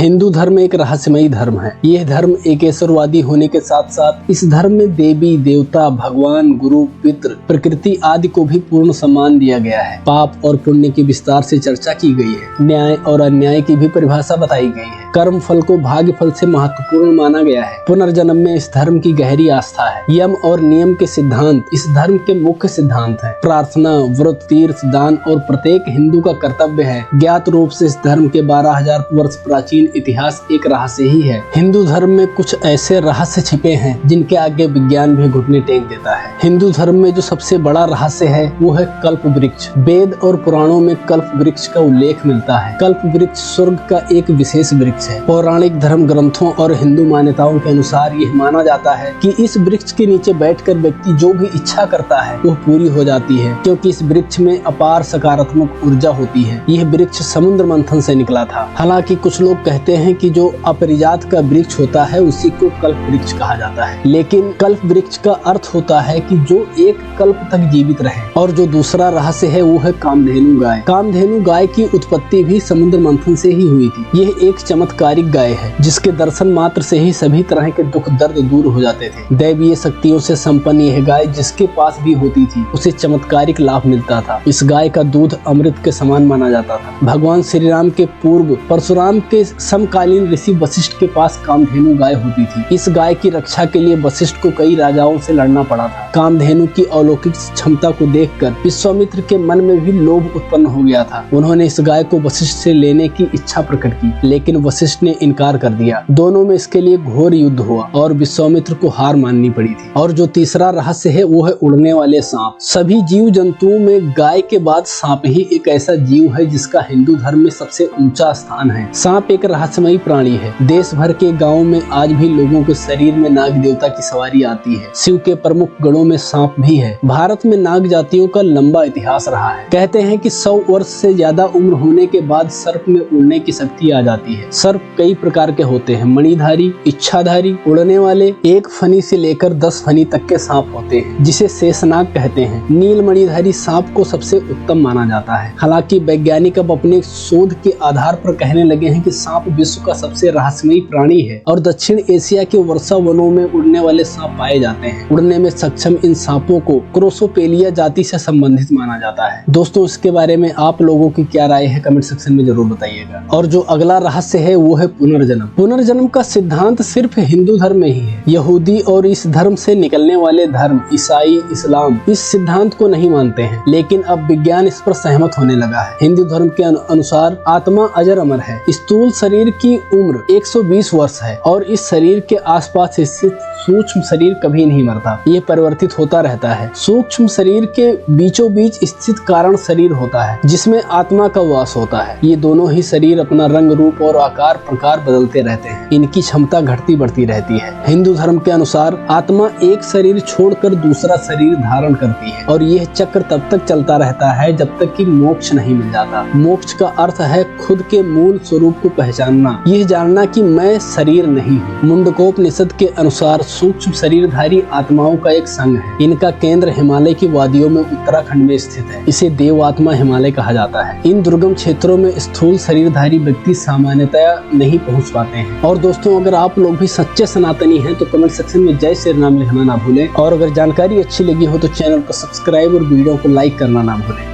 हिंदू धर्म एक रहस्यमयी धर्म है। यह धर्म एकेश्वरवादी होने के साथ साथ इस धर्म में देवी देवता, भगवान, गुरु, पितृ, प्रकृति आदि को भी पूर्ण सम्मान दिया गया है। पाप और पुण्य की विस्तार से चर्चा की गई है। न्याय और अन्याय की भी परिभाषा बताई गई है। कर्म फल को भाग्य फल से महत्वपूर्ण माना गया है। पुनर्जन्म में इस धर्म की गहरी आस्था है। यम और नियम के सिद्धांत इस धर्म के मुख्य सिद्धांत हैं। प्रार्थना, व्रत, तीर्थ, दान और प्रत्येक हिंदू का कर्तव्य है। ज्ञात रूप से इस धर्म के 12,000 वर्ष प्राचीन इतिहास एक रहस्य ही है। हिंदू धर्म में कुछ ऐसे रहस्य छिपे हैं जिनके आगे विज्ञान भी घुटने टेक देता है। हिंदू धर्म में जो सबसे बड़ा रहस्य है वो है कल्प वृक्ष। वेद और पुराणों में कल्प वृक्ष का उल्लेख मिलता है। कल्प वृक्ष स्वर्ग का एक विशेष वृक्ष है। पौराणिक धर्म ग्रंथों और हिंदू मान्यताओं के अनुसार यह माना जाता है कि इस वृक्ष के नीचे बैठकर व्यक्ति जो भी इच्छा करता है वो पूरी हो जाती है, क्योंकि इस वृक्ष में अपार सकारात्मक ऊर्जा होती है। यह वृक्ष समुद्र मंथन से निकला था। हालांकि कुछ लोग कहते हैं कि जो अपरिजात का वृक्ष होता है उसी को कल्प वृक्ष कहा जाता है, लेकिन कल्प वृक्ष का अर्थ होता है कि जो एक कल्प तक जीवित रहे। और जो दूसरा रहस्य है वो है कामधेनु गाय। कामधेनु गाय की उत्पत्ति भी समुद्र मंथन से ही हुई थी। यह एक चमत्कारिक गाय है जिसके दर्शन मात्र से ही सभी तरह के दुख दर्द दूर हो जाते थे। दैवीय शक्तियों से संपन्न यह गाय जिसके पास भी होती थी उसे चमत्कारिक लाभ मिलता था। इस गाय का दूध अमृत के समान माना जाता था। भगवान श्री राम के पूर्व परशुराम के समकालीन ऋषि वशिष्ठ के पास कामधेनु गाय होती थी। इस गाय की रक्षा के लिए वशिष्ठ को कई राजाओं से लड़ना पड़ा था। कामधेनु की अलौकिक क्षमता को देखकर विश्वामित्र के मन में भी लोभ उत्पन्न हो गया था। उन्होंने इस गाय को वशिष्ठ से लेने की इच्छा प्रकट की, लेकिन वशिष्ठ ने इनकार कर दिया। दोनों में इसके लिए घोर युद्ध हुआ और विश्वामित्र को हार माननी पड़ी थी। और जो तीसरा रहस्य है वो है उड़ने वाले सांप। सभी जीव जंतुओं में गाय के बाद सांप ही एक ऐसा जीव है जिसका हिंदू धर्म में सबसे ऊंचा स्थान है। सांप एक रहस्यमयी प्राणी है। देश भर के गाँव में आज भी लोगों के शरीर में नाग देवता की सवारी आती है। शिव के प्रमुख गणों में सांप भी है। भारत में नाग जातियों का लंबा इतिहास रहा है। कहते हैं कि 100 वर्ष से ज्यादा उम्र होने के बाद सर्प में उड़ने की शक्ति आ जाती है। सर्प कई प्रकार के होते हैं। मणिधारी, इच्छाधारी, उड़ने वाले, 1 फनी से लेकर 10 फनी तक के सांप होते हैं जिसे शेषनाग कहते हैं। नील मणिधारी सांप को सबसे उत्तम माना जाता है। हालांकि वैज्ञानिक अब अपने शोध के आधार पर कहने लगे हैं कि सांप विश्व का सबसे रहस्यमयी प्राणी है और दक्षिण एशिया के वर्षा वनों में उड़ने वाले सांप पाए जाते हैं। उड़ने में सक्षम इन सांपों को क्रोसोपेलिया जाति से संबंधित माना जाता है। दोस्तों, इसके बारे में आप लोगों की क्या राय है कमेंट सेक्शन में जरूर बताइएगा। और जो अगला रहस्य है वो है पुनर्जन्म। पुनर्जन्म का सिद्धांत सिर्फ हिंदू धर्म में ही है। यहूदी और इस धर्म से निकलने वाले धर्म ईसाई, इस्लाम इस सिद्धांत को नहीं मानते हैं, लेकिन अब विज्ञान इस पर सहमत होने लगा है। हिंदू धर्म के अनुसार आत्मा अजर अमर है। स्थूल शरीर की उम्र 120 वर्ष है और इस शरीर के आसपास स्थित सूक्ष्म शरीर कभी नहीं मरता। ये परिवर्तित होता रहता है। सूक्ष्म शरीर के बीचों बीच स्थित कारण शरीर होता है जिसमें आत्मा का वास होता है। ये दोनों ही शरीर अपना रंग, रूप और आकार प्रकार बदलते रहते हैं। इनकी क्षमता घटती बढ़ती रहती है। हिंदू धर्म के अनुसार आत्मा एक शरीर छोड़कर दूसरा शरीर धारण करती है और यह चक्र तब तक चलता रहता है जब तक कि मोक्ष नहीं मिल जाता। मोक्ष का अर्थ है खुद के मूल स्वरूप को पहचानना, यह जानना कि मैं शरीर नहीं हूँ। मुंडकोपनिषद के अनुसार सूक्ष्म शरीरधारी आत्माओं का एक संघ है। इनका केंद्र हिमालय की वादियों में उत्तराखंड में स्थित है। इसे देव आत्मा हिमालय कहा जाता है। इन दुर्गम क्षेत्रों में स्थूल शरीरधारी व्यक्ति सामान्यतया नहीं पहुंच पाते हैं। और दोस्तों, अगर आप लोग भी सच्चे सनातनी हैं तो कमेंट सेक्शन में जय श्री राम लिखना ना भूलें। और अगर जानकारी अच्छी लगी हो तो चैनल को सब्सक्राइब और वीडियो को लाइक करना ना भूलें।